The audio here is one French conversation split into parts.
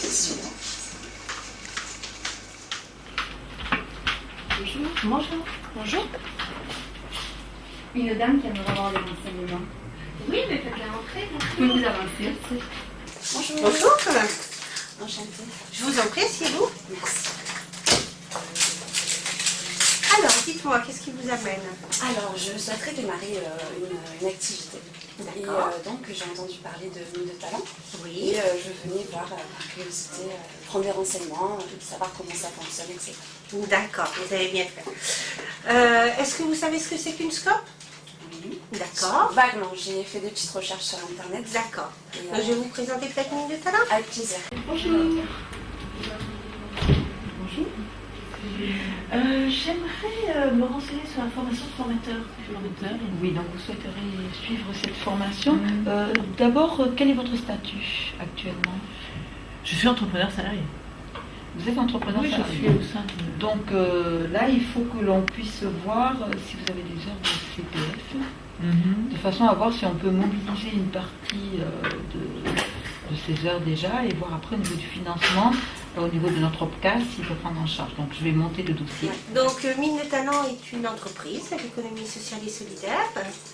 Suivant. Bonjour. Bonjour. Bonjour. Une dame qui aimerait avoir des renseignements. Oui, mais faites-la rentrer. Je peux vous avancer. Bonjour. Bonjour. Enchantée. Je vous en prie, asseyez-vous. Merci. Alors, dites-moi, qu'est-ce qui vous amène? Alors, je souhaiterais démarrer une activité. Et donc, j'ai entendu parler de Mine de Talent. Oui. Et je venais voir, par curiosité, prendre des renseignements, savoir comment ça fonctionne, etc. D'accord, vous avez bien fait. Est-ce que vous savez ce que c'est qu'une scope? Oui. D'accord. Vaguement, j'ai fait des petites recherches sur Internet. D'accord. Et, Donc, je vais vous présenter peut-être Mine de Talent. avec plaisir. Bonjour. Bonjour. J'aimerais me renseigner sur la formation de formateur. Oui, donc vous souhaiteriez suivre cette formation. D'abord, quel est votre statut actuellement? Je suis entrepreneur salarié. Vous êtes entrepreneur Oui, salarié. je suis au sein de... Donc là, il faut que l'on puisse voir si vous avez des heures de CPF, de façon à voir si on peut mobiliser une partie de ces heures déjà et voir après au niveau du financement, au niveau de notre OPCA, s'il peut prendre en charge. Donc je vais monter le dossier. Donc, Mine de Talent est une entreprise à l'économie sociale et solidaire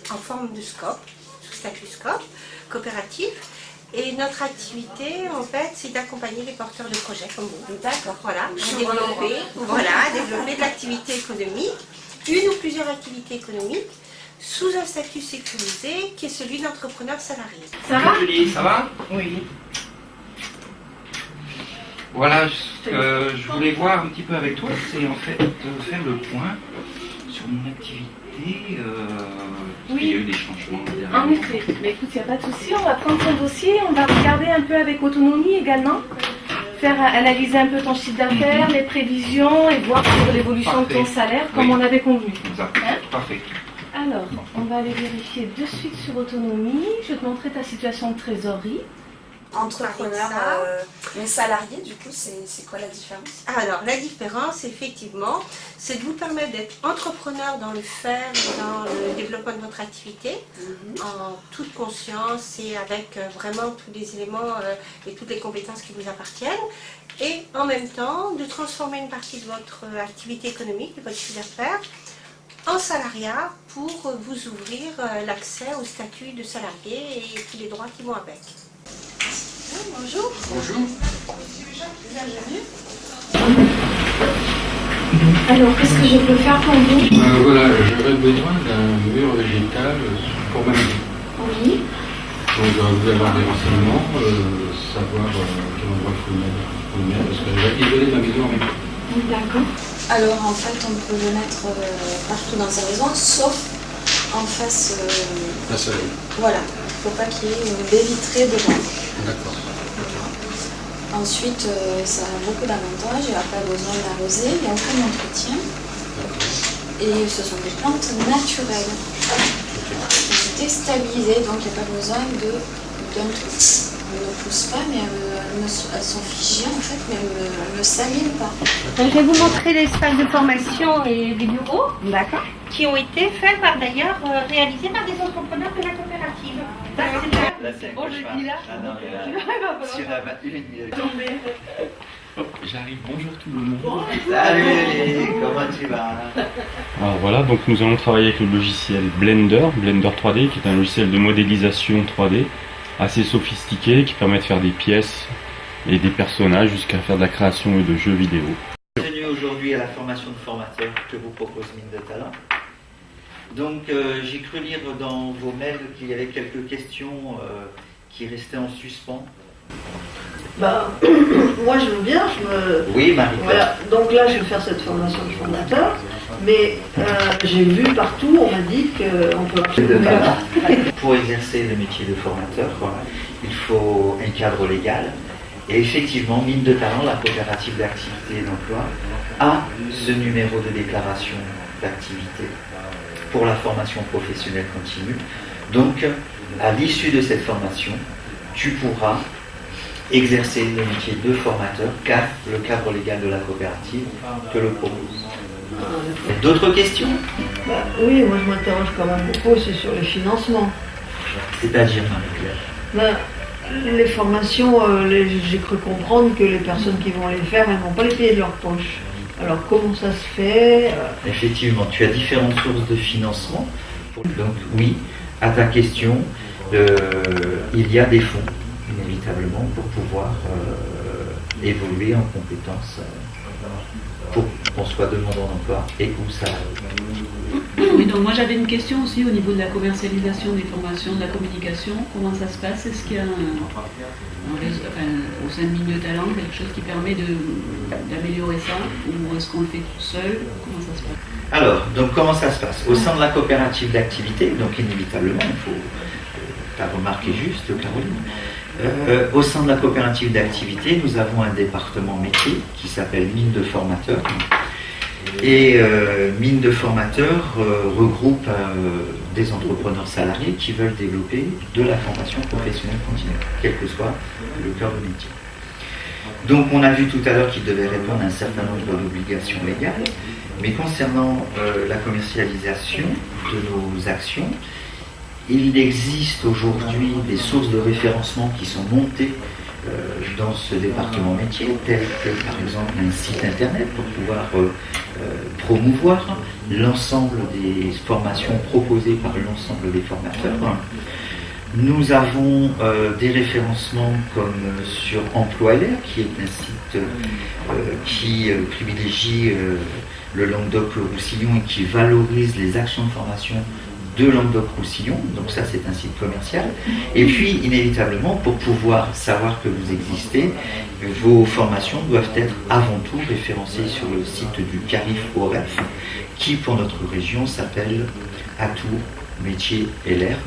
en forme de scope, sous statut scope, coopératif. Et notre activité, en fait, c'est d'accompagner les porteurs de projets comme vous. D'accord. Voilà, à développer de l'activité économique, une ou plusieurs activités économiques, sous un statut sécurisé qui est celui d'entrepreneur salarié. Ça va? Julie, ça va? Oui. Voilà, ce que je voulais voir un petit peu avec toi, c'est en fait faire le point sur mon activité. Il y a eu des changements dernièrement. En effet, mais écoute, il n'y a pas de souci, on va prendre ton dossier, on va regarder un peu avec autonomie également, analyser un peu ton chiffre d'affaires, les prévisions et voir sur l'évolution de ton salaire comme Oui. on avait convenu. Exact. Parfait. Alors, on va aller vérifier de suite sur autonomie, je vais te montrer ta situation de trésorerie. Entrepreneur, mais salarié, du coup, c'est quoi la différence? Alors, la différence, effectivement, c'est de vous permettre d'être entrepreneur dans le faire, dans le développement de votre activité, en toute conscience et avec vraiment tous les éléments et toutes les compétences qui vous appartiennent, et en même temps de transformer une partie de votre activité économique, de votre chiffre d'affaires, en salariat pour vous ouvrir l'accès au statut de salarié et tous les droits qui vont avec. Bonjour. Bonjour. Alors, qu'est-ce que je peux faire pour vous? Voilà, j'aurais besoin d'un mur végétal pour ma maison. Oui. Donc j'aurais voulu avoir des renseignements, savoir quel endroit il faut le mettre, parce que j'ai isolé ma maison en même temps. D'accord. Alors, en fait, on peut le mettre partout dans sa maison, sauf en face... La soleil. Voilà, il ne faut pas qu'il y ait une baie vitrée devant. D'accord. Ensuite, ça a beaucoup d'avantages, il n'y a pas besoin d'arroser, il n'y a aucun entretien. Et ce sont des plantes naturelles, déstabilisées, donc il n'y a pas besoin d'un truc. Elles ne poussent pas, mais elles sont figées en fait, mais elles ne s'alignent pas. Donc, je vais vous montrer l'espace de formation et les bureaux. D'accord. Qui ont été faits réalisés par des entrepreneurs de la coopérative. Là, c'est un cauchemar. Ah non, mais là, si on avait une minute. J'arrive, bonjour tout le monde. Salut, comment tu vas? Alors voilà, donc nous allons travailler avec le logiciel Blender 3D, qui est un logiciel de modélisation 3D assez sophistiqué, qui permet de faire des pièces et des personnages jusqu'à faire de la création de jeux vidéo. Bienvenue aujourd'hui à la formation de formateurs que vous propose Mine de Talent. Donc j'ai cru lire dans vos mails qu'il y avait quelques questions qui restaient en suspens. Bah, moi je veux bien, Oui, Marie-Claire. Voilà, donc là je vais faire cette formation de formateur, mais j'ai vu partout, on m'a dit qu'on peut Pour exercer le métier de formateur, il faut un cadre légal. Et effectivement, Mine de Talent, la coopérative d'activité et d'emploi, a ce numéro de déclaration d'activité pour la formation professionnelle continue. Donc, à l'issue de cette formation, tu pourras exercer le métier de formateur, car le cadre légal de la coopérative te le propose. D'autres questions? Bah, oui, moi je m'interroge quand même beaucoup, c'est sur les financements. C'est-à-dire, Marie-Claire? Bah, Les formations, j'ai cru comprendre que les personnes qui vont les faire, elles n'ont pas les pieds de leur poche. Alors comment ça se fait Effectivement, tu as différentes sources de financement. Donc oui, à ta question, il y a des fonds, inévitablement, pour pouvoir évoluer en compétences pour qu'on soit demandeur d'emploi et où ça... Oui, donc moi j'avais une question aussi au niveau de la commercialisation des formations, de la communication. Comment ça se passe? Est-ce qu'il y a au sein de Mine de Talent quelque chose qui permet d'améliorer ça? Ou est-ce qu'on le fait tout seul? Comment ça se passe? Alors, donc comment ça se passe? Au sein de la coopérative d'activité, donc inévitablement, il faut... Tu as remarqué juste, Caroline. Au sein de la coopérative d'activité, nous avons un département métier qui s'appelle Mine de formateurs. Et Mine de formateurs regroupe des entrepreneurs salariés qui veulent développer de la formation professionnelle continue, quel que soit le cœur de métier. Donc on a vu tout à l'heure qu'ils devaient répondre à un certain nombre d'obligations légales, mais concernant la commercialisation de nos actions, il existe aujourd'hui des sources de référencement qui sont montées dans ce département métier, telles que par exemple un site internet pour pouvoir promouvoir l'ensemble des formations proposées par l'ensemble des formateurs. Nous avons des référencements comme sur Emploi LR, qui est un site qui privilégie le Languedoc-Roussillon et qui valorise les actions de formation de Languedoc-Roussillon, donc ça c'est un site commercial. Et puis inévitablement, pour pouvoir savoir que vous existez, vos formations doivent être avant tout référencées sur le site du CARIF OREF, qui pour notre région s'appelle Atout Métier LR.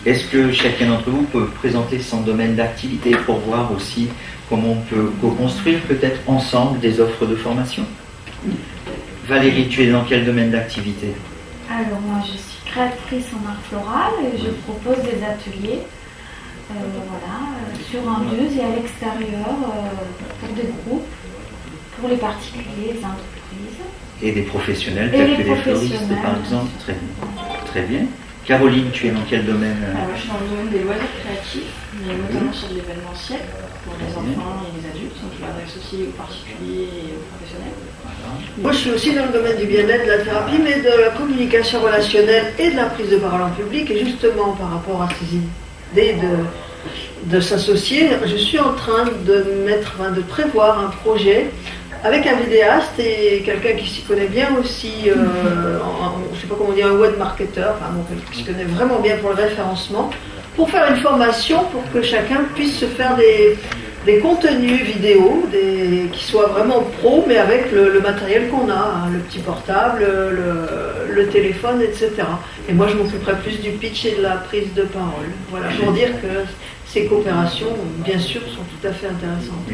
Est-ce que chacun d'entre vous peut présenter son domaine d'activité pour voir aussi comment on peut co-construire peut-être ensemble des offres de formation? Valérie, tu es dans quel domaine d'activité? Alors moi je suis créatrice en art floral et je propose des ateliers sur un lieu et à l'extérieur pour des groupes, pour les particuliers, les entreprises. Et des professionnels tels que des floristes par exemple. Très bien. Caroline, tu es dans quel domaine? Alors, je suis dans le domaine des loisirs créatifs, mais notamment sur de l'événementiel pour les enfants et les adultes, donc je m'adresse aussi aux particuliers et aux professionnels. Moi, je suis aussi dans le domaine du bien-être, de la thérapie, mais de la communication relationnelle et de la prise de parole en public. Et justement, par rapport à ces idées de s'associer, je suis en train de prévoir un projet avec un vidéaste et quelqu'un qui s'y connaît bien aussi, je ne sais pas comment dire, un web marketeur, enfin, quelqu'un qui s'y connaît vraiment bien pour le référencement, pour faire une formation pour que chacun puisse se faire des contenus vidéo qui soient vraiment pro, mais avec le matériel qu'on a, hein, le petit portable, le téléphone, etc. Et moi, je m'occuperai plus du pitch et de la prise de parole. Voilà, pour dire que ces coopérations, bien sûr, sont tout à fait intéressantes.